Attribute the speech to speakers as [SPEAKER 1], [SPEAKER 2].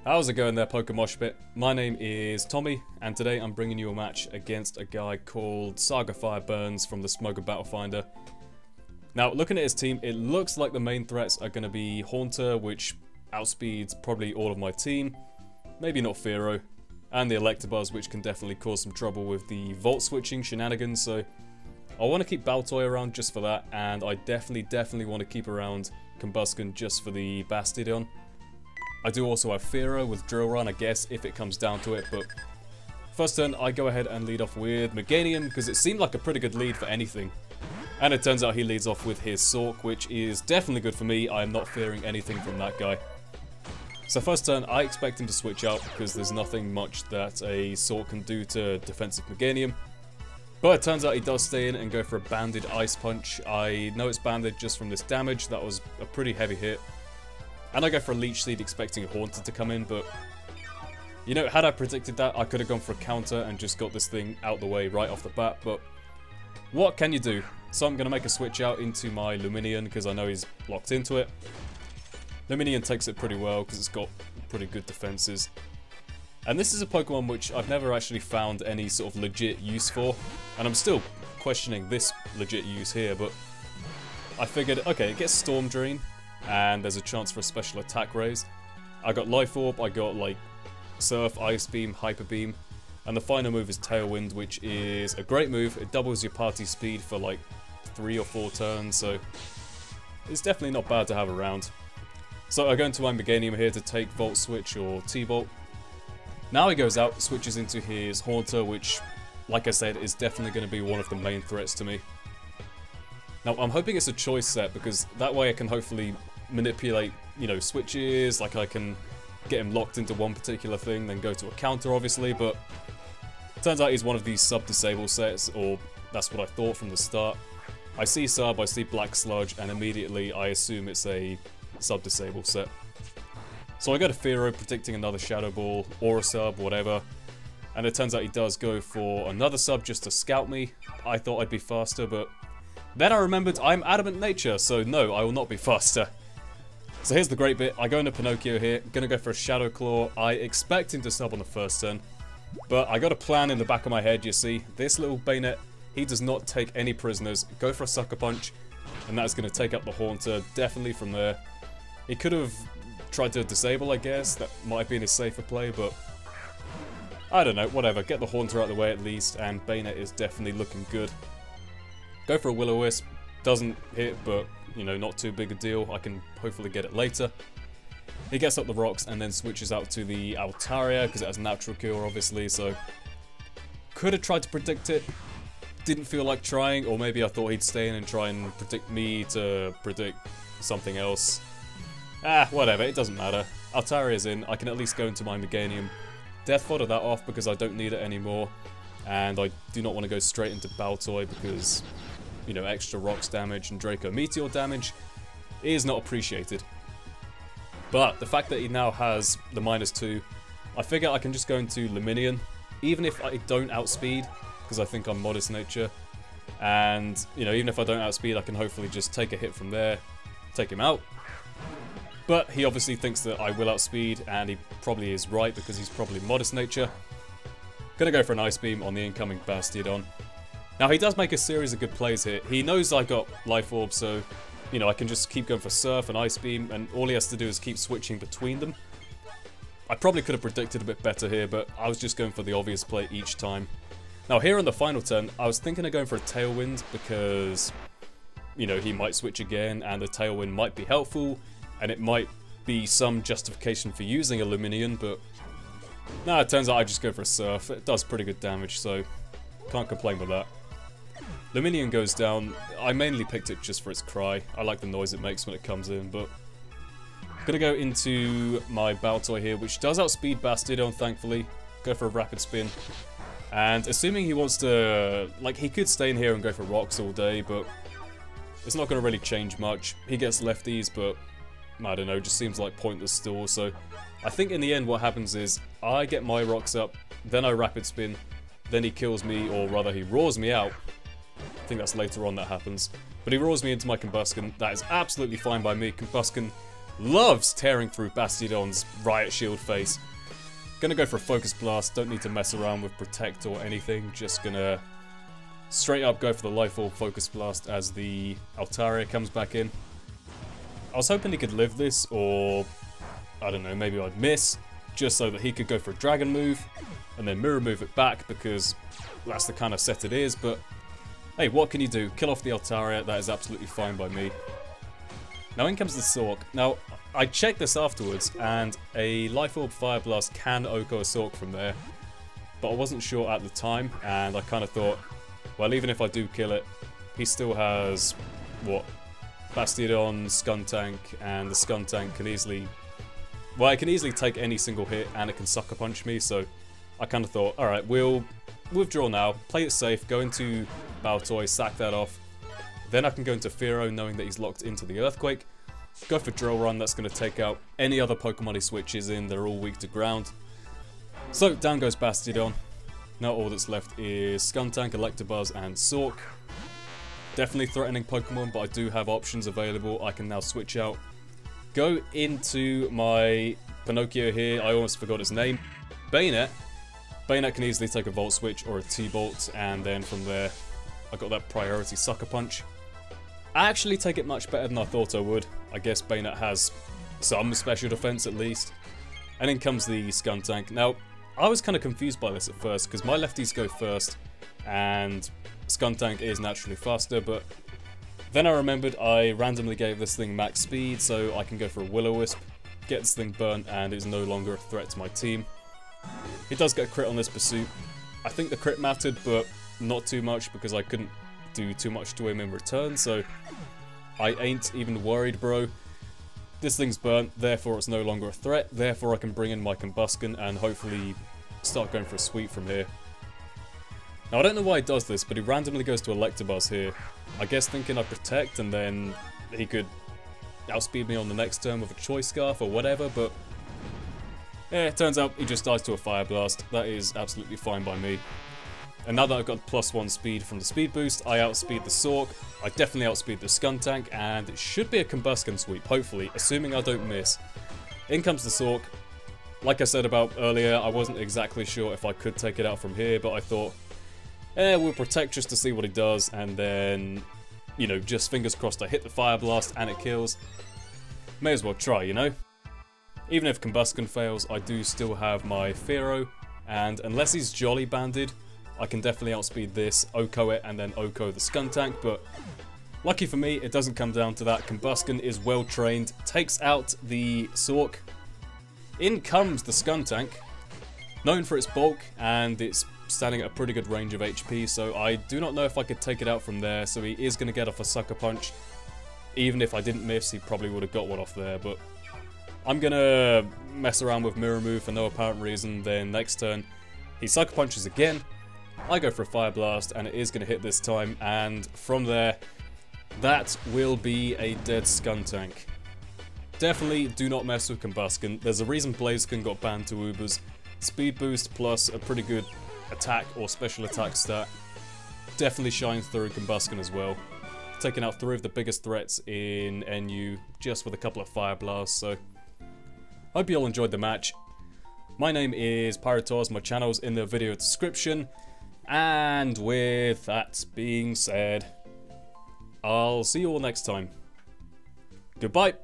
[SPEAKER 1] How's it going there, PokeMoshPit? My name is Tommy, and today I'm bringing you a match against a guy called SagaFireBurns from the Smogon Battle Finder. Now, looking at his team, it looks like the main threats are going to be Haunter, which outspeeds probably all of my team, maybe not Fearow, and the Electabuzz, which can definitely cause some trouble with the Volt switching shenanigans, so I want to keep Baltoy around just for that, and I definitely want to keep around Combusken just for the Bastiodon. I do also have Fearow with Drill Run, I guess, if it comes down to it, but first turn I go ahead and lead off with Meganium, because it seemed like a pretty good lead for anything. And it turns out he leads off with his Sork, which is definitely good for me. I am not fearing anything from that guy. So first turn, I expect him to switch out, because there's nothing much that a Sork can do to defensive Meganium. But it turns out he does stay in and go for a banded Ice Punch. I know it's banded just from this damage, that was a pretty heavy hit. And I go for a Leech Seed expecting a Haunter to come in, but you know, had I predicted that, I could have gone for a counter and just got this thing out the way right off the bat, but what can you do? So I'm going to make a switch out into my Lumineon because I know he's locked into it. Lumineon takes it pretty well because it's got pretty good defenses. And this is a Pokemon which I've never actually found any sort of legit use for, and I'm still questioning this legit use here, but I figured, okay, it gets Storm Drain, and there's a chance for a special attack raise. I got Life Orb, I got like Surf, Ice Beam, Hyper Beam, and the final move is Tailwind, which is a great move. It doubles your party speed for like 3 or 4 turns, so it's definitely not bad to have around. So I go into my Meganium here to take Volt Switch or T-Bolt. Now he goes out, switches into his Haunter, which, like I said, is definitely going to be one of the main threats to me. Now I'm hoping it's a choice set, because that way I can hopefully manipulate, you know, switches, like I can get him locked into one particular thing, then go to a counter obviously, but it turns out he's one of these sub-disable sets, or that's what I thought from the start. I see sub, I see Black Sludge, and immediately I assume it's a sub-disable set. So I go to Fearow, predicting another Shadow Ball, or a sub, whatever, and it turns out he does go for another sub just to scout me. I thought I'd be faster, but then I remembered I'm Adamant Nature, so no, I will not be faster. So here's the great bit, I go into Pinocchio here, gonna go for a Shadow Claw. I expect him to sub on the first turn, but I got a plan in the back of my head, you see. This little Bayonet, he does not take any prisoners. Go for a Sucker Punch, and that's gonna take up the Haunter, definitely from there. He could have tried to disable, I guess, that might have been a safer play, but I don't know, whatever. Get the Haunter out of the way at least, and Bayonet is definitely looking good. Go for a Will-O-Wisp, doesn't hit, but you know, not too big a deal. I can hopefully get it later. He gets up the rocks and then switches out to the Altaria because it has Natural Cure obviously, so could have tried to predict it. Didn't feel like trying, or maybe I thought he'd stay in and try and predict me to predict something else. Whatever, it doesn't matter. Altaria's in, I can at least go into my Meganium. Death Fodder that off because I don't need it anymore, and I do not want to go straight into Baltoy because, you know, extra rocks damage and Draco Meteor damage is not appreciated. But the fact that he now has the -2, I figure I can just go into Lumineon, even if I don't outspeed, because I think I'm Modest Nature. And, you know, even if I don't outspeed, I can hopefully just take a hit from there, take him out. But he obviously thinks that I will outspeed, and he probably is right, because he's probably Modest Nature. Gonna go for an Ice Beam on the incoming Bastiodon. Now, he does make a series of good plays here. He knows I got Life Orb, so, you know, I can just keep going for Surf and Ice Beam, and all he has to do is keep switching between them. I probably could have predicted a bit better here, but I was just going for the obvious play each time. Now, here on the final turn, I was thinking of going for a Tailwind, because, you know, he might switch again, and the Tailwind might be helpful, and it might be some justification for using a Lumineon, but nah, it turns out I just go for a Surf. It does pretty good damage, so can't complain with that. Lumineon goes down. I mainly picked it just for its cry. I like the noise it makes when it comes in, but I'm gonna go into my Baltoy here, which does outspeed Bastiodon, thankfully. Go for a Rapid Spin. And assuming he wants to, like, he could stay in here and go for rocks all day, but it's not gonna really change much. He gets lefties, but I don't know, just seems like pointless still. So I think in the end what happens is I get my rocks up, then I Rapid Spin, then he kills me, or rather he roars me out. I think that's later on that happens. But he roars me into my Combusken. That is absolutely fine by me. Combusken loves tearing through Bastiodon's Riot Shield face. Gonna go for a Focus Blast, don't need to mess around with Protect or anything, just gonna straight up go for the Life Orb Focus Blast as the Altaria comes back in. I was hoping he could live this, or I don't know, maybe I'd miss, just so that he could go for a Dragon move, and then Mirror Move it back, because that's the kind of set it is, but hey, what can you do? Kill off the Altaria, that is absolutely fine by me. Now in comes the Sork. Now, I checked this afterwards, and a Life Orb Fire Blast can OHKO a Sork from there, but I wasn't sure at the time, and I kind of thought, well, even if I do kill it, he still has, what, Bastiodon, Skuntank, and the Skuntank can easily, well, it can easily take any single hit, and it can Sucker Punch me, so I kind of thought, alright, we'll withdraw now, play it safe, go into Baltoy, sack that off, then I can go into Fearow knowing that he's locked into the Earthquake, go for Drill Run, that's going to take out any other Pokemon he switches in, they're all weak to ground. So, down goes Bastiodon. Now all that's left is Skuntank, Electabuzz, and Sork. Definitely threatening Pokemon, but I do have options available. I can now switch out. Go into my Pinocchio here, I almost forgot his name. Bayonet. Bayonet can easily take a Volt Switch or a T-Bolt, and then from there, I got that priority Sucker Punch. I actually take it much better than I thought I would. I guess Bayonet has some special defense at least. And in comes the Skuntank. Now, I was kind of confused by this at first, because my lefties go first, and Skuntank is naturally faster, but then I remembered I randomly gave this thing max speed, so I can go for a Will-O-Wisp, get this thing burnt, and it's no longer a threat to my team. It does get a crit on this pursuit. I think the crit mattered, but not too much, because I couldn't do too much to him in return, so I ain't even worried, bro. This thing's burnt, therefore it's no longer a threat, therefore I can bring in my Combusken and hopefully start going for a sweep from here. Now I don't know why he does this, but he randomly goes to Electabuzz here. I guess thinking I protect and then he could outspeed me on the next turn with a Choice Scarf or whatever, but yeah, it turns out he just dies to a Fire Blast. That is absolutely fine by me. And now that I've got +1 speed from the speed boost, I outspeed the Sork, I definitely outspeed the Skuntank, and it should be a Combusken sweep, hopefully, assuming I don't miss. In comes the Sork. Like I said about earlier, I wasn't exactly sure if I could take it out from here, but I thought, we'll protect just to see what he does, and then, you know, just fingers crossed I hit the Fire Blast and it kills. May as well try, you know? Even if Combusken fails, I do still have my Fearow, and unless he's Jolly Banded, I can definitely outspeed this, OHKO it, and then OHKO the Skuntank, but lucky for me, it doesn't come down to that. Combusken is well trained, takes out the Sork. In comes the Skuntank, known for its bulk, and it's standing at a pretty good range of HP, so I do not know if I could take it out from there, so he is going to get off a Sucker Punch. Even if I didn't miss, he probably would have got one off there, but I'm going to mess around with Mirror Move for no apparent reason, then next turn, he Sucker Punches again. I go for a Fire Blast, and it is going to hit this time, and from there, that will be a dead Skuntank. Definitely do not mess with Combusken. There's a reason Blaziken got banned to Ubers. Speed boost plus a pretty good attack or special attack stat definitely shines through Combusken as well. Taking out 3 of the biggest threats in NU just with a couple of Fire Blasts, so hope you all enjoyed the match. My name is Pyrotoz, my channel's in the video description. And with that being said, I'll see you all next time. Goodbye.